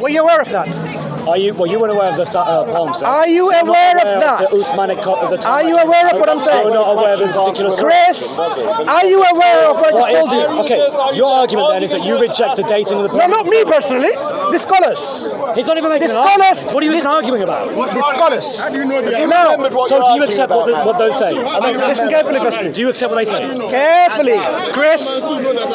Were you aware of that? You weren't aware of the palms? Are you aware of that? Are you aware of what I'm saying? You're not aware of the ridiculous... Chris, are you aware of what I just told you? Okay, your argument then is that you reject the dating of the... No, not me personally. The scholars. He's not even making the scholars. What are you even arguing about? The scholars. No. So do you accept what those say? Listen carefully, firstly. Do you accept what they say? Carefully, Chris.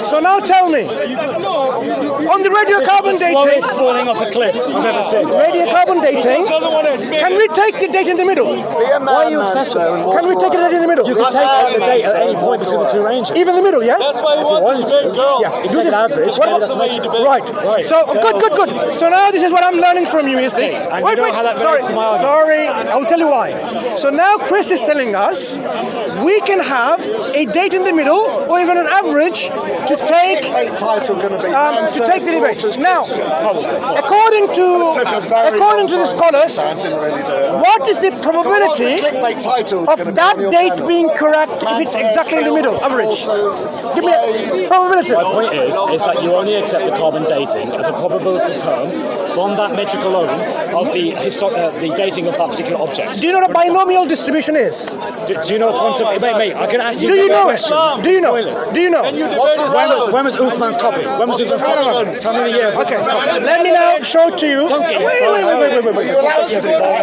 So now tell me, on the radiocarbon dating... falling off a cliff I've ever seen. Radiocarbon dating, can we take the date in the middle? Why are you obsessed with it? Can we take it in the middle? You can take the date at any point between the two ranges. Even the middle, yeah? That's why he wants to make girls. Yeah. You take an average, that's metric. Right. So, good. So now this is what I'm learning from you, is this? And you know how that relates to my argument. Sorry, I'll tell you why. So now Chris is telling us we can have a date in the middle, or even an average, to take the debate. Now, according to the scholars, what is the probability of that date being correct if it's exactly in the middle, average? Give me a probability. My point is that you only accept the carbon dating as a probability term from that metric alone of the dating of that particular object. Do you know what a binomial distribution is? Do you know quantum... Mate, I can ask you... Do you know it? Do you know? When was Uthman's copy? When was Uthman's copy? Tell me the year. Okay, let me now show it to you. Don't get Wait. Do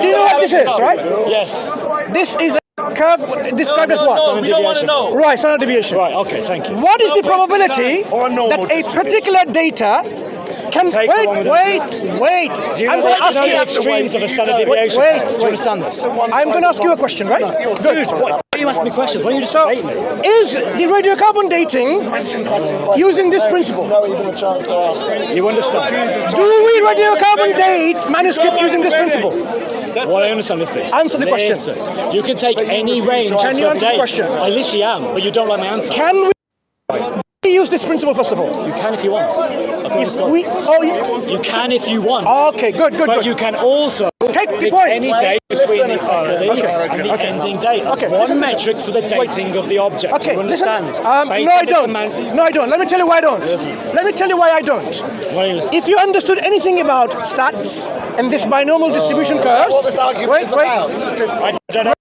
you know what this is, right? Yes. This is a curve described as what? Standard deviation. Right, standard deviation. Right, okay, thank you. What is the probability that a particular data can... Wait. Do you know the extremes of a standard deviation? Do you understand this? I'm going to ask you a question, right? Good. Why are you asking me questions? Why don't you just debate me? Is the radiocarbon dating using this principle? You understand? Do we radiocarbon date manuscript using this principle? What I understand is this. Answer the question. Listen, you can take any range. Can you answer the question? I literally am, but you don't like my answer. Can we use this principle first of all? You can if you want. You can if you want. Okay, good. But you can also take the pick point. any date between the early and the ending date. That's one metric for the dating of the object. Okay, you understand? No, I don't. Let me tell you why I don't. Let me tell you why I don't. If you understood anything about stats and this binomial distribution curves... Wait. I don't know.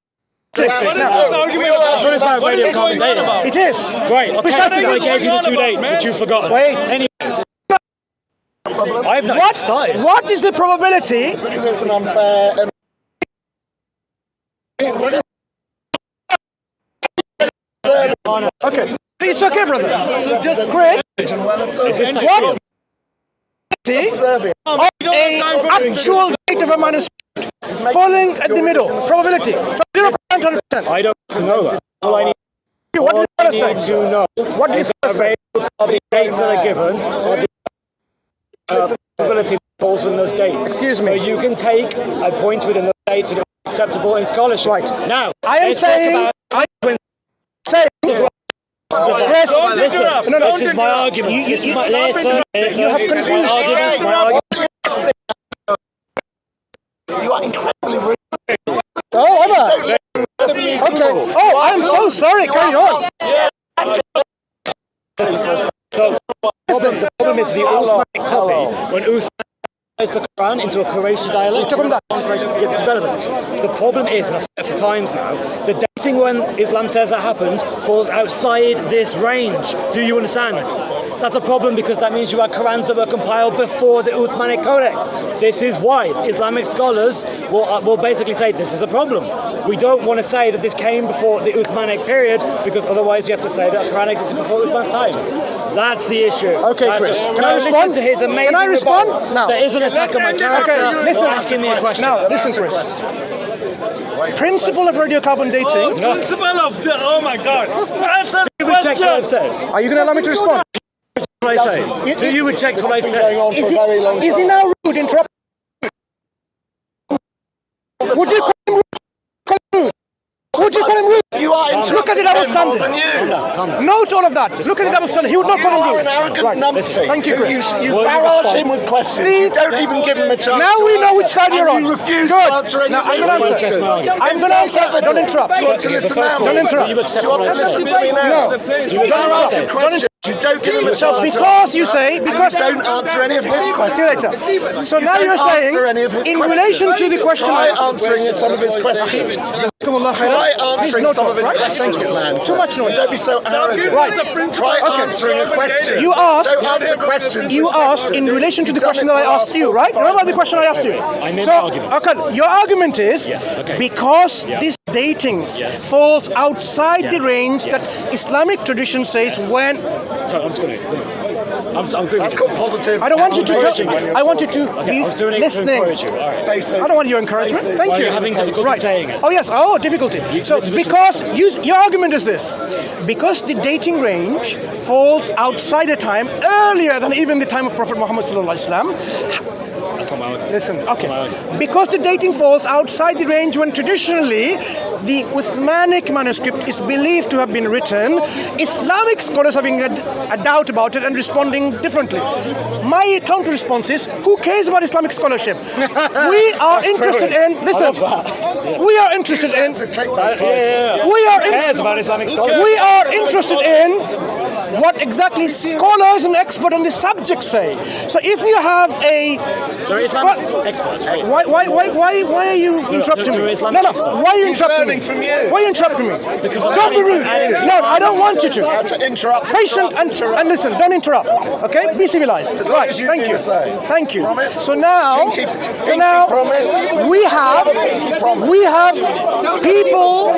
It is. Right, precisely. I gave you the 2 dates, which you've forgotten. Wait. Anyway. I have not started. What is the probability? Because it's an unfair... Okay. It's okay, brother. Just Chris. What of a actual date of a manuscript falling at the middle? Probability from 0% to 100%. I don't know that. All I need to know What do you say? the dates that are given or the probability that falls within those dates. Excuse me. So you can take a point within those dates and it's acceptable in scholarship. Right. Now, I am saying... Chris, listen, this is my argument. You have confused. My argument. You are incredibly rude. Oh, am I? Okay. Oh, I'm so sorry. Carry on. So the problem is the Uthmanic copy. When Uthman translates the Qur'an into a Qurayshi dialect, it's relevant. The problem is, and I've said it for times now, the dating when Islam says that happened falls outside this range. Do you understand? That's a problem because that means you had Qur'ans that were compiled before the Uthmanic Codex. This is why Islamic scholars will basically say this is a problem. We don't want to say that this came before the Uthmanic period because otherwise you have to say that Qur'an existed before Uthman's time. That's the issue. Okay, Chris. Can I respond to his amazing Can I respond? No. There is an attack on my character. Okay, listen. Asking me a question. Now, listen, Chris. Principle of radiocarbon dating. Principle of... Oh my God. Answer the Reject what I've question. said. Are you going to allow me to respond? What I say? Do you reject what I've said? Is he now rude? Interrupt. Would you call him rude? Would you call him rude? You are Look at the double standard. Calm down. Note all of that. Look at the double standard. He would not call him rude. an arrogant numpty. Thank you, Chris. You barrage him with questions. You don't even give him a chance. Now we know which side you're on. You refuse to Good. answer any Now I'm going to answer. I'm going to answer. Don't interrupt. Do you want to listen now? Don't interrupt. Do you accept Do you want what to I've listen said? to me now? No. Do you accept what I've said? Don't interrupt. You don't give him a So chance. because you say, because Don't answer any of his see you questions. later. So now you're Don't saying, answer any of his in questions. relation to the question, Try answering some of his questions. Try answering some of his questions, man. Too much noise. Don't be so arrogant. Right. Try answering a question. You asked. Don't answer questions. You asked in relation to the question that I asked you, right? Remember the question I asked you. I made So, my argument. okay, your argument is Yes, okay. because Yeah. this dating Yes. falls outside the Yes. range that Yes. Islamic tradition says when. So I'm just going to. I'm agreeing That's with called positive. I don't want you to. affirmation. I want you to Okay, be I was doing it to listening. encourage you. All right. Basic. I don't want your encouragement. Basic. Thank Well, you. you're having difficulty saying it. Oh yes. Oh, difficulty. So this is what because your argument is this, because the dating range falls outside a time earlier than even the time of Prophet Muhammad sallallahu alaihi wasallam. That's not my argument. Listen, okay. That's not my argument. Because the dating falls outside the range when traditionally the Uthmanic manuscript is believed to have been written, Islamic scholars having a doubt about it and responding differently. My counter response is, who cares about Islamic scholarship? We are interested in, listen, we are interested in, we are Who cares about Islamic scholars? we are interested in what exactly scholars and experts on the subject say. So if you have a There are Islamic experts, right? why are you interrupting there are me? Islamic No, experts. why are you interrupting me? learning from you. Why are you interrupting me? Because Don't be rude. No, I don't want you to. That's an interrupt. Patient and listen, don't interrupt. Okay? Be civilized. long Right, as you thank do you. the same. Thank you. Promise? So now Pinky promise? we have people.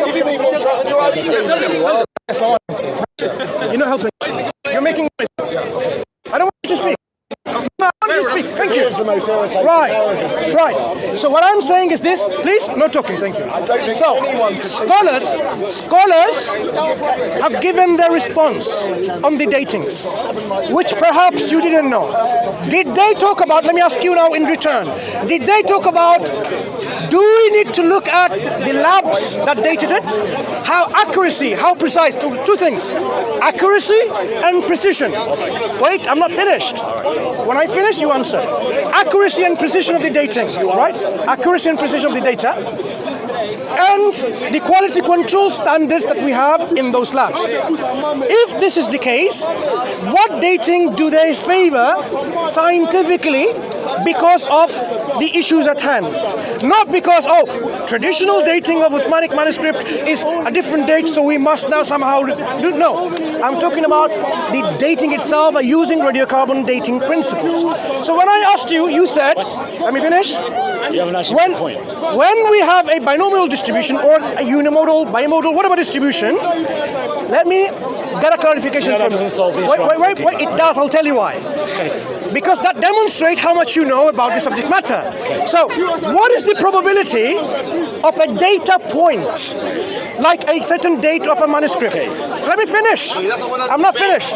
You're not helping. You're making noise. I don't want you to speak. No, I want you to speak. Thank you. He is the most irritating. Right. So what I'm saying is this, please, no talking, thank you. I don't think So, anyone can scholars have given their response on the datings, which perhaps you didn't know. Did they talk about, let me ask you now in return, did they talk about, do we need to look at the labs that dated it? How accuracy, how precise, two things, accuracy and precision. Wait, I'm not finished. When I finish, you answer. Accuracy and precision of the dating, right? Accuracy and precision of the data. And the quality control standards that we have in those labs. If this is the case, what dating do they favor scientifically because of the issues at hand? Not because, traditional dating of Uthmanic manuscript is a different date, so we must now somehow do. No, I'm talking about the dating itself using radiocarbon dating principles. So when I asked you, you said, let me finish. You haven't actually made the point. When we have a binomial distribution or a unimodal, bimodal, whatever distribution, let me get a clarification No, that from doesn't solve the issue Wait, I'm talking it does, I'll tell you why. Okay. Because that demonstrates how much you know about the subject matter. So, what is the probability of a data point, like a certain date of a manuscript? Let me finish. I'm not finished.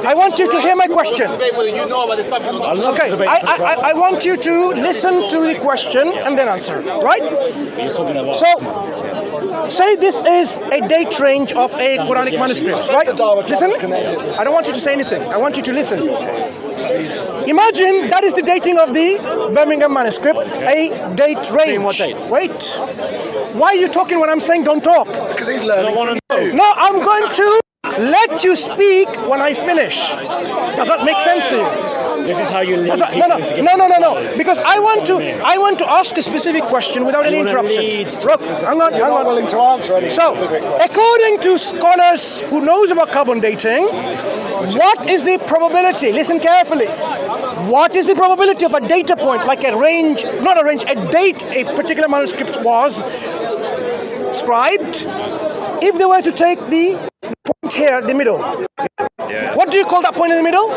I want you to hear my question. Okay, I want you to listen to the question and then answer, right? You're talking about So, say this is a date range of a Quranic manuscript, right? Listen, I don't want you to say anything. I want you to listen. Imagine that is the dating of the Birmingham manuscript, a date range. What dates? Wait. Why are you talking when I'm saying don't talk? Because he's learning. No, I'm going to let you speak when I finish. Does that make sense to you? This is how you lead No. Because I want to ask a specific question without any interruption. Look, hang on. You're not willing to answer any So, specific question. according to scholars who knows about carbon dating, what is the probability? Listen carefully. What is the probability of a data point, like a range, not a range, a date a particular manuscript was scribed, if they were to take the point here, the middle? Yeah. What do you call that point in the middle?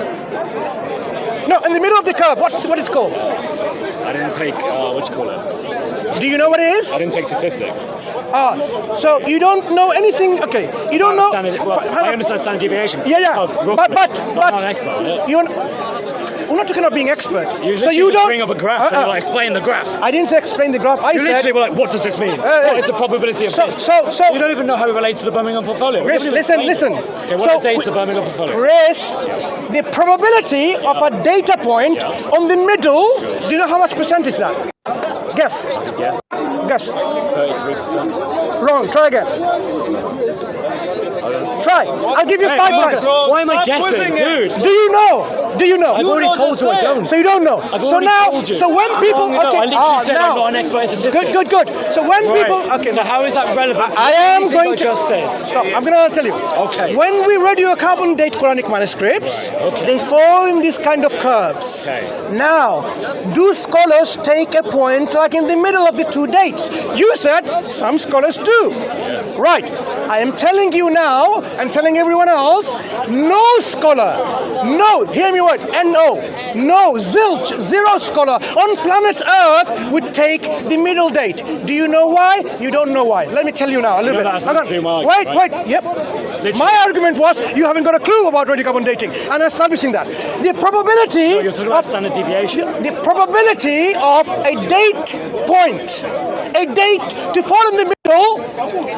No, in the middle of the curve. What it's called? I didn't take, what you call it? Do you know what it is? I didn't take statistics. So you don't know anything. Okay, you don't know. I understand standard deviation. Yeah. But I'm not an expert on it. We're not talking about being expert. So you don't bring up a graph and like explain the graph. I didn't say explain the graph. I You said literally were like, what does this mean? What is the probability of this? So You don't even know how it relates to the Birmingham portfolio. Chris, listen. Okay, what dates the Birmingham portfolio? Chris, the probability of a data point on the middle. Do you know how much percent is that? Guess. Yes. Guess. 33%. Wrong. Try again. Try. I'll give you 5 times. Why am I guessing, dude? Do you know? Do you know? I've already told you I don't. So you don't know. So now, so when people, I literally said now, I'm not an expert in statistics. Good. So when people, okay. So how is that relevant to I am going to just said? Stop. I'm going to tell you. Okay. When we radiocarbon date Quranic manuscripts, they fall in this kind of curves. Okay. Now, do scholars take a point like in the middle of the 2 dates? You said some scholars do. Yes. Right. I am telling you now, and telling everyone else, no scholar, no, hear me word, N-O, no, zilch, zero scholar on planet Earth would take the middle date. Do you know why? You don't know why. Let me tell you now a little bit. Wait, yep. Literally. My argument was you haven't got a clue about radiocarbon dating, and I'm establishing that. The probability you're talking about standard deviation. The probability of a date point, a date to fall in the middle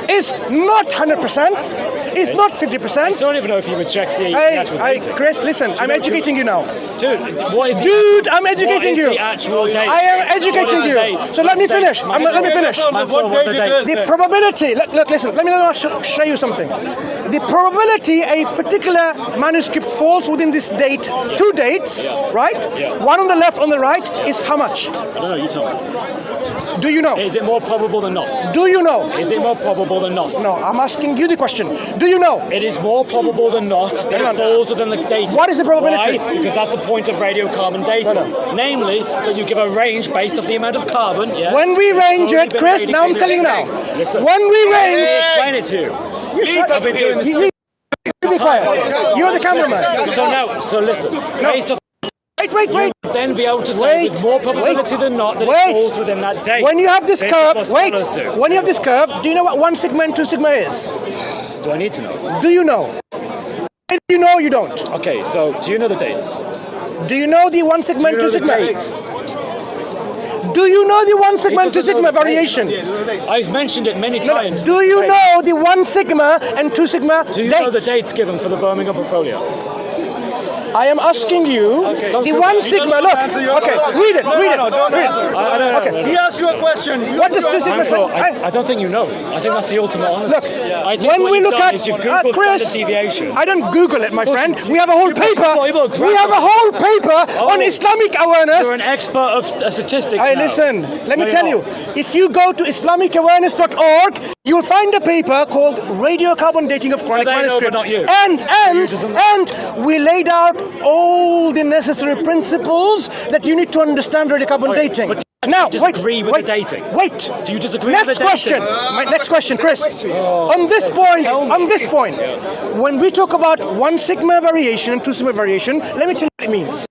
is not 100%, it's not 50%. I don't even know if you reject the actual dating. Chris, listen, I'm educating you now. Dude, what is Dude, I'm educating you. The actual date? I am educating you. So let me finish. Let me finish. The probability, listen, let me show you something. The probability a particular manuscript falls within this date, 2 dates, right? Yeah. One on the left, on the right, is how much? I don't know, you tell me. Do you know? Is it more probable than not? Do you know? Is it more probable than not? No, I'm asking you the question. Do you know? It is more probable than not that it falls within the date. What is the probability? Why? Because that's the point of radiocarbon dating. No. Namely, that you give a range based off the amount of carbon. Yes, when we range it, Chris, now I'm telling you now. Listen, when we range... explain it to you. I've been doing this. Be quiet. You're the cameraman. So listen. Based off Wait. You would then be able to say with more probability than not that it falls within that date. When you have this curve, when you have this curve, do you know what 1 sigma and 2 sigma is? Do I need to know? Do you know? If you know, you don't. Okay, so do you know the dates? Do you know the 1 sigma and 2 sigma? Dates? Do you know the 1 sigma and 2 sigma variation? I've mentioned it many times. Do you know the 1 sigma and 2 sigma dates? Do you know the dates given for the Birmingham portfolio? I am asking you, the 1 sigma, look, okay, read it. Okay. He asked you a question. What does 2 sigma say? I don't think you know. I think that's the ultimate honesty. Look, I think when we look at Chris, deviation. I don't Google it, my friend. We have a whole paper. We have a whole paper on Islamic awareness. You're an expert of statistics. Hey, listen, let me tell you. If you go to IslamicAwareness.org, you'll find a paper called Radiocarbon Dating of Quranic Manuscripts. And we laid out all the necessary principles that you need to understand radiocarbon dating. Now, do you disagree with the dating? Wait. Do you disagree with the dating? My next question, Chris. On this point, when we talk about 1 sigma variation and 2 sigma variation, let me tell you what it means.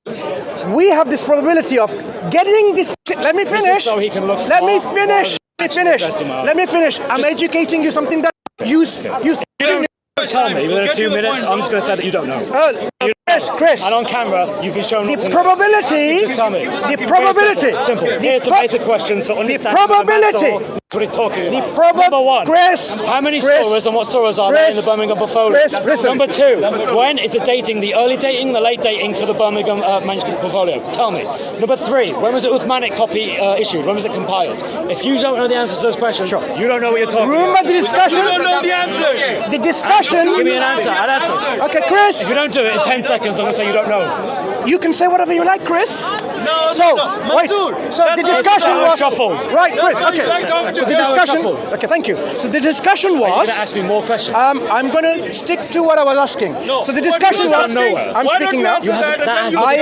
We have this probability of getting this. Let me finish. So he can look Let me finish. I'm educating you something that you tell me within a few minutes. I'm just going to say that you don't know. Chris. And on camera, you've been shown the probability. Just tell me. The probability. Simple. Here's some basic questions for understanding. The probability. That's what he's talking about. Number 1. Chris. How many surahs and what surahs are there in the Birmingham portfolio? Number 2. When is it dating? The early dating, the late dating for the Birmingham manuscript portfolio? Tell me. Number 3. When was the Uthmanic copy issued? When was it compiled? If you don't know the answer to those questions, you don't know what you're talking about. Remember the discussion? You don't know the answer. The discussion. Give me an answer. I'll answer. Okay, Chris. If you don't do it in 10 seconds, I'm going to say you don't know. You can say whatever you like, Chris. No, wait. So the discussion was shuffled. Right, Chris. Okay. So the discussion. Okay, thank you. So the discussion was. You're going to ask me more questions. I'm going to stick to what I was asking. No. So the discussion was. I'm speaking now. I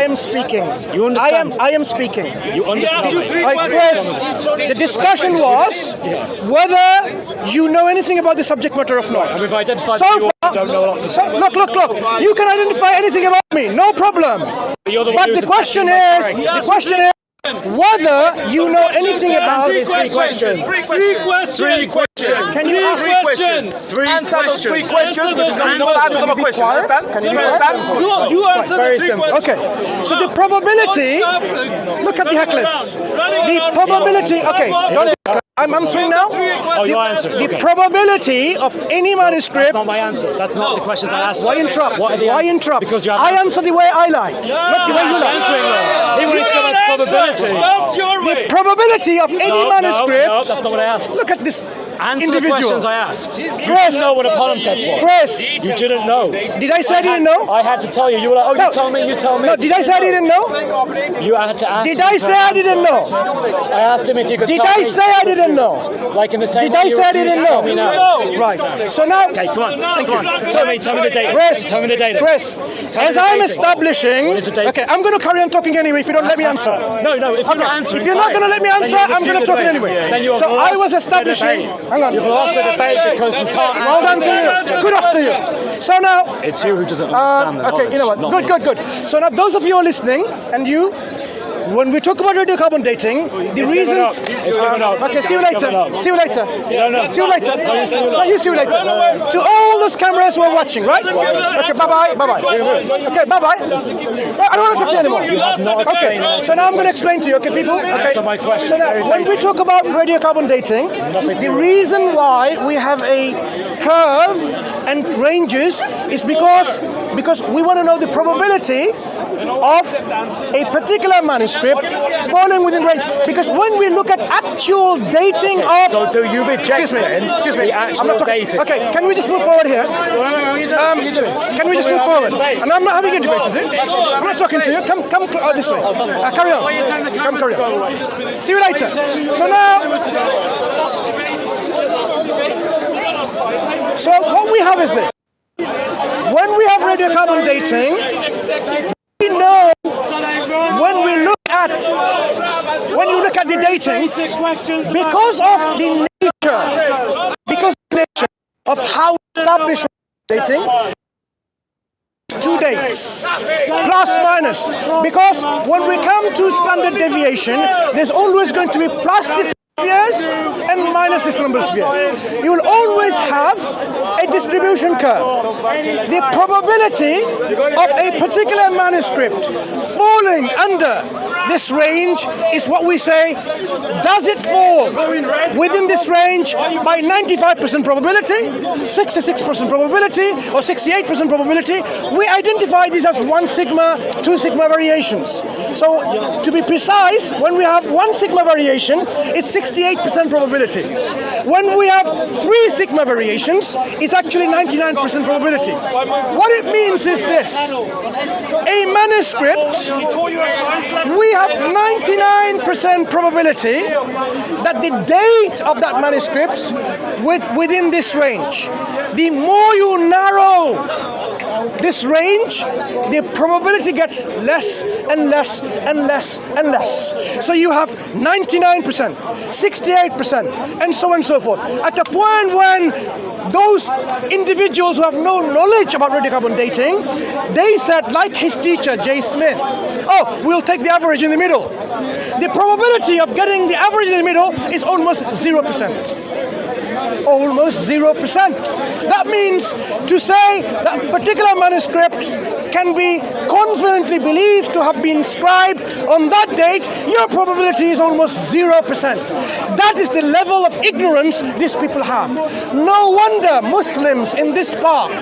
am speaking. You understand? I am speaking. You understand? Chris, the discussion was whether you know anything about the subject matter of knowledge. And we've identified you don't know lots of Look. You can identify anything about me, no problem. But the question is, whether you know anything about it. 3 questions. 3 questions. Can you ask 3 questions? Answer those 3 questions, which is not answer them a question. Understand? Can you understand? You answer the 3 questions. Okay. So the probability. Look at the hecklers. The probability. Okay. Don't. I'm answering now. Oh, you answer. The probability of any manuscript. That's not my answer. That's not the questions I asked. Why interrupt? Why interrupt? Because you have I answer the way I like, not the way you like. He wanted to go about probability. That's your way. The probability of any manuscript. No, that's not what I asked. Look at this. Answer individual. the questions I asked. You Chris, didn't know what a palimpsest was. Chris, You didn't know. did I say I didn't know? I had to tell you. You were like, oh, No. you tell me, you tell me. No, did I say I didn't know? You had to ask Did him I to say I didn't know? I asked him if you could Did tell I me. say I didn't know? Like in the same Did way I you say I refused didn't to tell me know? now. Right. So now, Okay, come on. Thank Come you. on. Tell me the data. Chris, Tell me the data. Chris, Tell me as the I'm data. establishing, What is the data? okay, I'm going to carry on talking anyway if you don't let me answer. No, if you're not answering, If you're not fine. going to let me Then answer, you I'm going to refuse talk the debate. anyway. Then you have So I was lost the establishing. debate. Hang on. You've lost the debate because you can't Well done to you. Kudos to you. So now, It's you who doesn't understand the okay, you know what? knowledge, Good, not me. good. So now, those of you who are listening, and you, when we talk about radiocarbon dating, the It's reasons. coming up. It's coming up. Okay, see you It's later. coming up. See you later. No. See you later. No, you see you No, you see you later. To all those cameras who are watching, right? Okay, bye bye. Okay, bye bye. I don't want to talk to you anymore. You have not Okay, explained so now I'm going to explain to you, okay, people? Okay. Answer my question. So now, when we talk about radiocarbon dating, the reason why we have a curve and ranges is because we want to know the probability of a particular manuscript falling within range. Because when we look at actual dating of... So do you reject Excuse me. the actual I'm not talking. dating? Okay, can we just move forward here? Can we just move forward? And I'm not having a debate with you. I'm not talking to you. Come this way. Carry on. Carry on. See you later. So now... So what we have is this. When we have radiocarbon dating, we know when you look at the datings, because of the nature of how we establish dating, 2 days plus minus, because when we come to standard deviation, there's always going to be plus this years and minus this number of years. You will always have a distribution curve. The probability of a particular manuscript falling under this range is what we say, does it fall within this range by 95% probability, 66% probability, or 68% probability? We identify these as 1 sigma, 2 sigma variations. So to be precise, when we have 1 sigma variation, it's 68% probability. When we have 3 sigma variations, it's actually 99% probability. What it means is this. A manuscript, we have 99% probability that the date of that manuscript within this range. The more you narrow this range, the probability gets less and less and less and less. So you have 99%, 68%, and so on and so forth. At a point when those individuals who have no knowledge about radiocarbon dating, they said, like his teacher, J. Smith, oh, we'll take the average in the middle. The probability of getting the average in the middle is almost 0%. Almost 0%. That means to say that a particular manuscript can be confidently believed to have been scribed on that date, your probability is almost 0%. That is the level of ignorance these people have. No wonder Muslims in this park,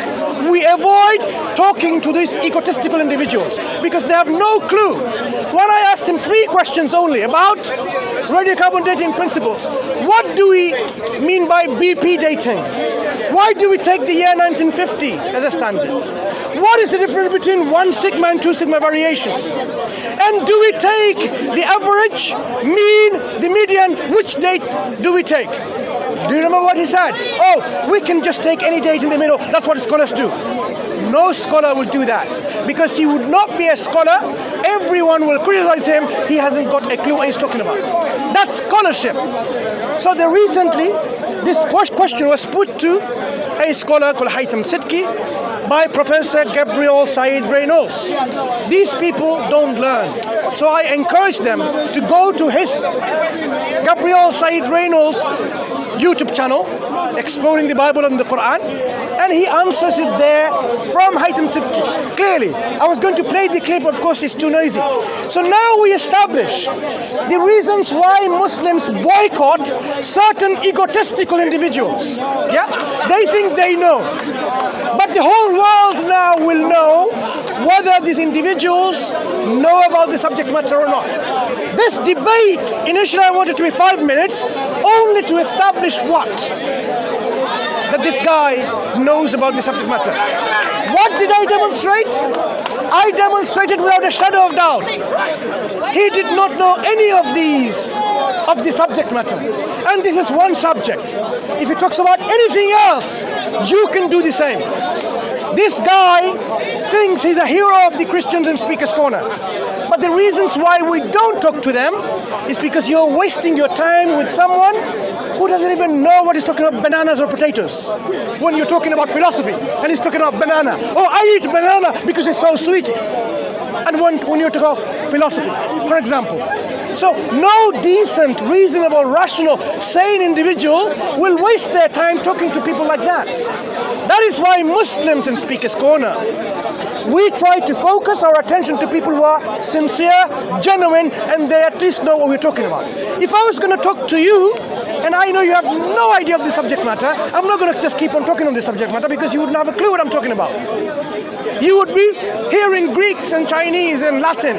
we avoid talking to these egotistical individuals because they have no clue. When I asked him 3 questions only about radiocarbon dating principles, what do we mean by BP dating? Why do we take the year 1950 as a standard? What is the difference between 1 sigma and 2 sigma variations? And do we take the average, mean, the median? Which date do we take? Do you remember what he said? Oh, we can just take any date in the middle. That's what scholars do. No scholar will do that because he would not be a scholar. Everyone will criticize him. He hasn't got a clue what he's talking about. That's scholarship. So recently, this question was put to a scholar called Haytham Sidki by Professor Gabriel Said Reynolds. These people don't learn. So I encourage them to go to his Gabriel Said Reynolds YouTube channel, Exploring the Bible and the Qur'an, and he answers it there from Haytham Sidki. Clearly, I was going to play the clip, of course it's too noisy. So now we establish the reasons why Muslims boycott certain egotistical individuals. Yeah? They think they know. But the whole world now will know whether these individuals know about the subject matter or not. This debate, initially I wanted to be 5 minutes, only to establish what? That this guy knows about the subject matter. What did I demonstrate? I demonstrated without a shadow of doubt. He did not know any of these, of the subject matter. And this is one subject. If he talks about anything else, you can do the same. This guy thinks he's a hero of the Christians in Speaker's Corner. But the reasons why we don't talk to them is because you're wasting your time with someone who doesn't even know what he's talking about, bananas or potatoes. When you're talking about philosophy and he's talking about banana. Oh, I eat banana because it's so sweet. And when you're talking about philosophy, for example. So no decent, reasonable, rational, sane individual will waste their time talking to people like that. That is why Muslims in Speaker's Corner, we try to focus our attention to people who are sincere, genuine, and they at least know what we're talking about. If I was going to talk to you, and I know you have no idea of the subject matter, I'm not going to just keep on talking on the subject matter because you wouldn't have a clue what I'm talking about. You would be hearing Greeks and Chinese and Latin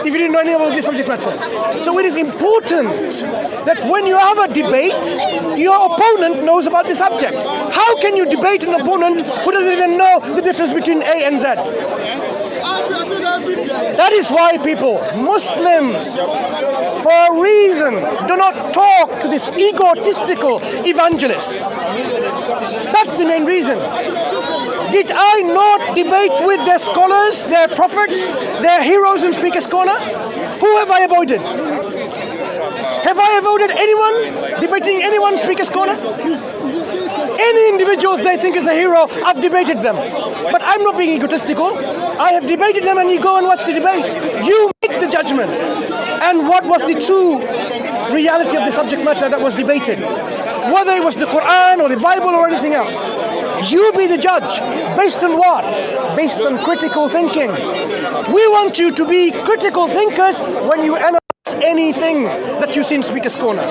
if you didn't know anything about the subject matter. So it is important that when you have a debate, your opponent knows about the subject. How can you debate an opponent who doesn't even know the difference between A and Z? That is why people, Muslims, for a reason, do not talk to this egotistical evangelists. That's the main reason. Did I not debate with their scholars, their prophets, their heroes in Speaker's Corner? Who have I avoided? Have I avoided anyone debating anyone in Speaker's Corner? Any individuals they think is a hero, I've debated them. But I'm not being egotistical. I have debated them, and you go and watch the debate. You make the judgment. And what was the true reality of the subject matter that was debated? Whether it was the Qur'an or the Bible or anything else. You be the judge. Based on what? Based on critical thinking. We want you to be critical thinkers when you analyze anything that you see in Speaker's Corner.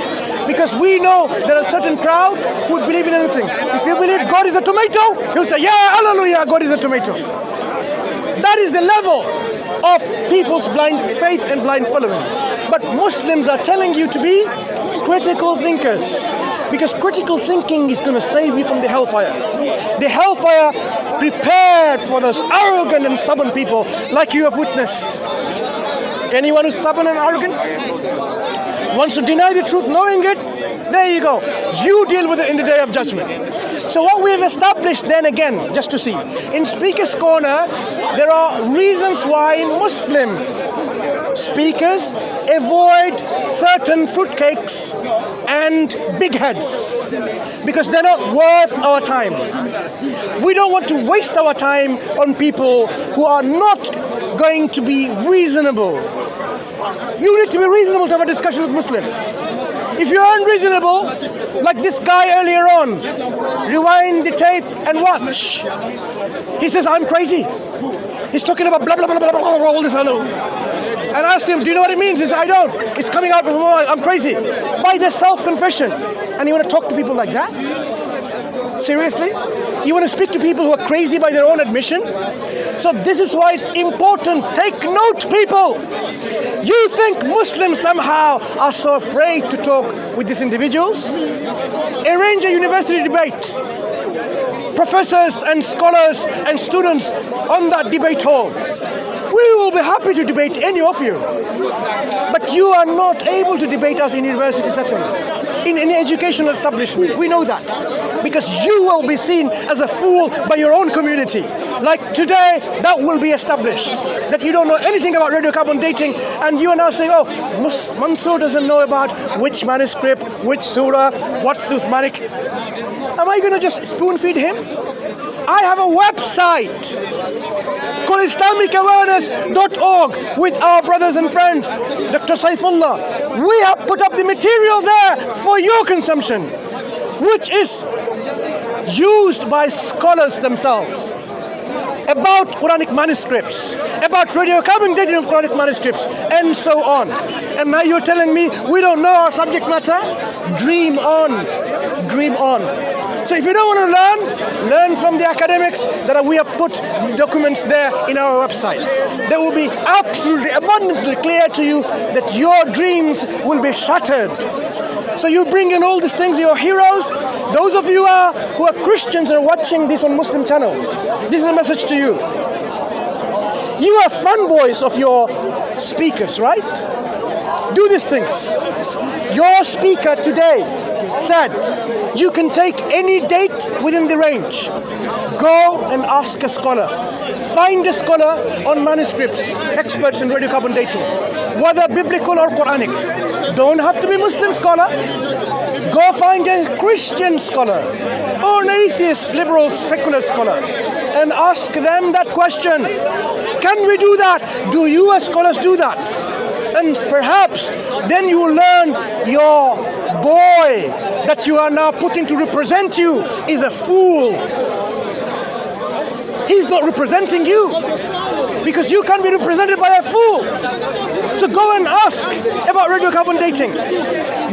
Because we know there are a certain crowd who would believe in anything. If you believe God is a tomato, he'll say, yeah, hallelujah, God is a tomato. That is the level of people's blind faith and blind following. But Muslims are telling you to be critical thinkers. Because critical thinking is going to save you from the hellfire. The hellfire prepared for those arrogant and stubborn people like you have witnessed. Anyone who's stubborn and arrogant wants to deny the truth knowing it, there you go. You deal with it in the day of judgment. So what we have established then again, just to see, in Speaker's Corner, there are reasons why Muslim speakers avoid certain fruitcakes and big heads because they're not worth our time. We don't want to waste our time on people who are not going to be reasonable. You need to be reasonable to have a discussion with Muslims. If you're unreasonable, like this guy earlier on, rewind the tape and watch. He says, I'm crazy. He's talking about blah, blah, blah, blah, blah, blah, all this, I know. And I asked him, do you know what it means? He said, I don't. It's coming out from my mind. I'm crazy. By their self-confession. And you want to talk to people like that? Seriously? You want to speak to people who are crazy by their own admission? So this is why it's important. Take note, people. You think Muslims somehow are so afraid to talk with these individuals? Arrange a university debate. Professors and scholars and students on that debate hall. We will be happy to debate any of you. But you are not able to debate us in university setting, in any educational establishment. We know that. Because you will be seen as a fool by your own community. Like today, that will be established. That you don't know anything about radiocarbon dating, and you are now saying, oh, Mansur doesn't know about which manuscript, which surah, what's the Uthmanic. Am I going to just spoon feed him? I have a website called IslamicAwareness.org with our brothers and friends, Dr. Saifullah. We have put up the material there for your consumption, which is used by scholars themselves about Quranic manuscripts, about radiocarbon dating of Quranic manuscripts, and so on. And now you're telling me we don't know our subject matter? Dream on. Dream on. So if you don't want to learn from the academics that we have put the documents there in our website. They will be absolutely abundantly clear to you that your dreams will be shattered. So you bring in all these things, your heroes. Those of you who are Christians and are watching this on Muslim channel, this is a message to you. You are fanboys of your speakers, right? Do these things. Your speaker today said you can take any date within the range. Go and ask a scholar. Find a scholar on manuscripts, experts in radiocarbon dating, whether biblical or Quranic. Don't have to be Muslim scholar. Go find a Christian scholar or an atheist, liberal, secular scholar and ask them that question. Can we do that? Do you as scholars do that? And perhaps then you will learn your boy that you are now putting to represent you is a fool. He's not representing you because you can be represented by a fool. So go and ask about radiocarbon dating.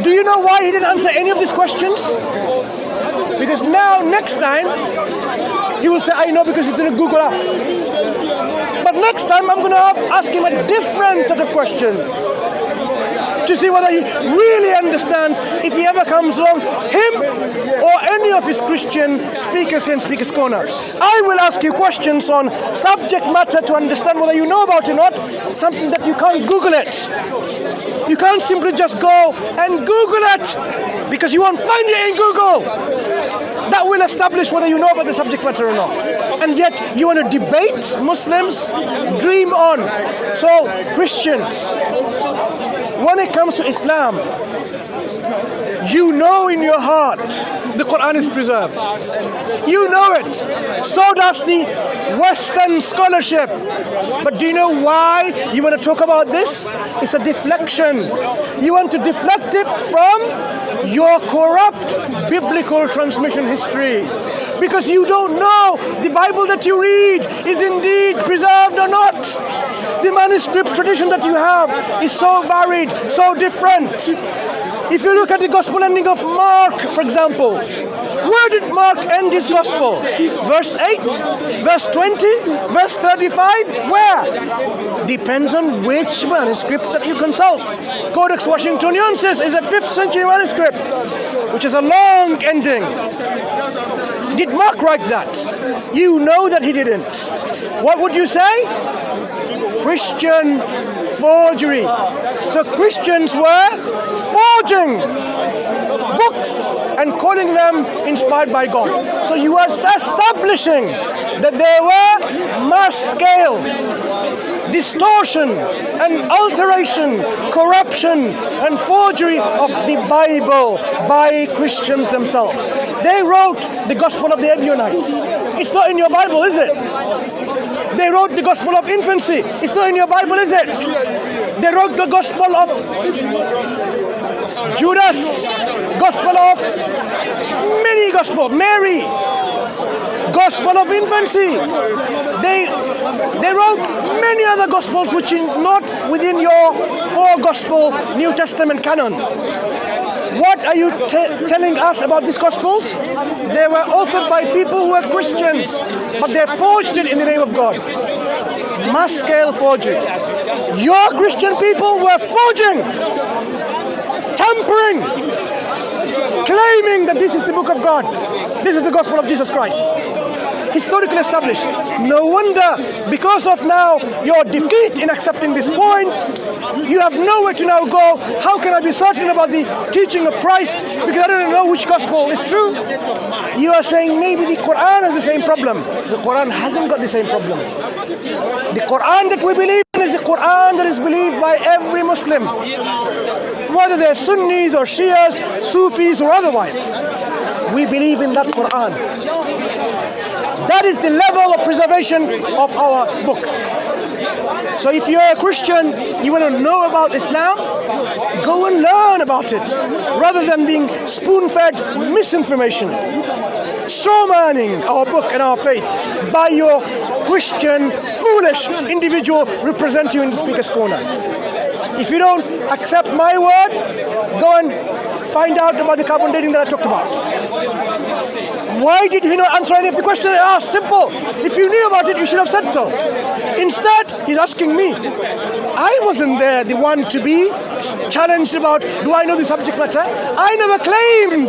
Do you know why he didn't answer any of these questions? Because now next time he will say, I know, because it's in a Google app. But next time I'm going to ask him a different set of questions to see whether he really understands if he ever comes along, him or any of his Christian speakers in Speaker's Corner. I will ask you questions on subject matter to understand whether you know about it or not, something that you can't Google it. You can't simply just go and Google it because you won't find it in Google. That will establish whether you know about the subject matter or not. And yet you want to debate Muslims? Dream on. So Christians, when it comes to Islam, you know in your heart the Qur'an is preserved. You know it. So does the Western scholarship. But do you know why you want to talk about this? It's a deflection. You want to deflect it from your corrupt biblical transmission history. Because you don't know the Bible that you read is indeed preserved or not. The manuscript tradition that you have is so varied, so different. If you look at the gospel ending of Mark, for example, where did Mark end his gospel? Verse 8, verse 20, verse 35, where? Depends on which manuscript that you consult. Codex Washingtoniensis is a 5th century manuscript, which is a long ending. Did Mark write that? You know that he didn't. What would you say? Christian forgery. So Christians were forging books and calling them inspired by God. So you are establishing that there were mass scale distortion and alteration, corruption and forgery of the Bible by Christians themselves. They wrote the Gospel of the Ebionites. It's not in your Bible, is it? They wrote the Gospel of Infancy. It's not in your Bible, is it? They wrote the Gospel of Judas, Gospel of many Gospel, Mary, Gospel of Infancy. They wrote many other Gospels which are not within your 4 Gospel New Testament canon. What are you telling us about these Gospels? They were authored by people who were Christians, but they forged it in the name of God. Mass scale forgery. Your Christian people were forging, tampering, claiming that this is the book of God. This is the gospel of Jesus Christ. Historically established. No wonder, because of now your defeat in accepting this point, you have nowhere to now go. How can I be certain about the teaching of Christ? Because I don't know which gospel is true. You are saying maybe the Qur'an has the same problem. The Qur'an hasn't got the same problem. The Qur'an that we believe in is the Qur'an that is believed by every Muslim, whether they're Sunnis or Shias, Sufis or otherwise. We believe in that Qur'an. That is the level of preservation of our book. So if you're a Christian, you want to know about Islam, go and learn about it, rather than being spoon-fed misinformation, straw-manning our book and our faith by your Christian, foolish individual representing you in the Speaker's Corner. If you don't accept my word, go and find out about the carbon dating that I talked about. Why did he not answer any of the questions I asked? Simple. If you knew about it, you should have said so. Instead, he's asking me. I wasn't there, the one to be challenged about, do I know the subject matter? I never claimed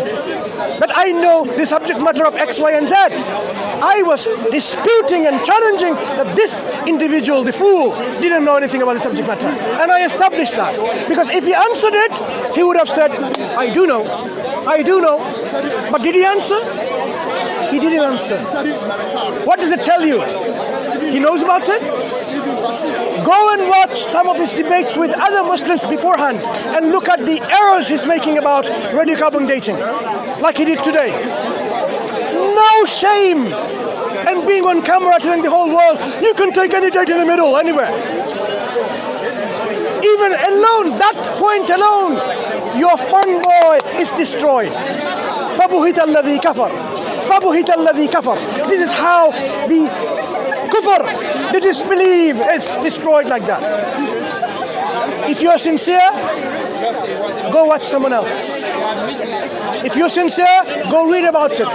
that I know the subject matter of X, Y, and Z. I was disputing and challenging that this individual, the fool, didn't know anything about the subject matter. And I established that. Because if he answered it, he would have said, I do know. I do know. But did he answer? He didn't answer. What does it tell you? He knows about it? Go and watch some of his debates with other Muslims beforehand and look at the errors he's making about radiocarbon dating, like he did today. No shame! And being on camera telling the whole world, you can take any date in the middle, anywhere. Even alone, that point alone, your fun boy is destroyed. فَبُهِتَ الَّذِي كَفَرَ فَبُهِتَ الَّذِي كَفَرَ. This is how the kufr, the disbelief, is destroyed like that. If you are sincere, go watch someone else. If you're sincere, go read about it.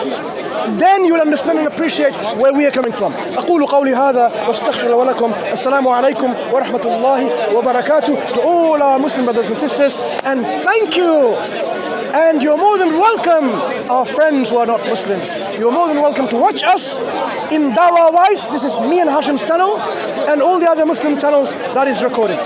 Then you'll understand and appreciate where we are coming from. أقول قولي هذا واستغفر ولكم. السلام عليكم ورحمة الله وبركاته to all our Muslim brothers and sisters, and thank you. And you're more than welcome, our friends who are not Muslims. You're more than welcome to watch us in Dawah Wise. This is me and Hashim's channel, and all the other Muslim channels that is recorded.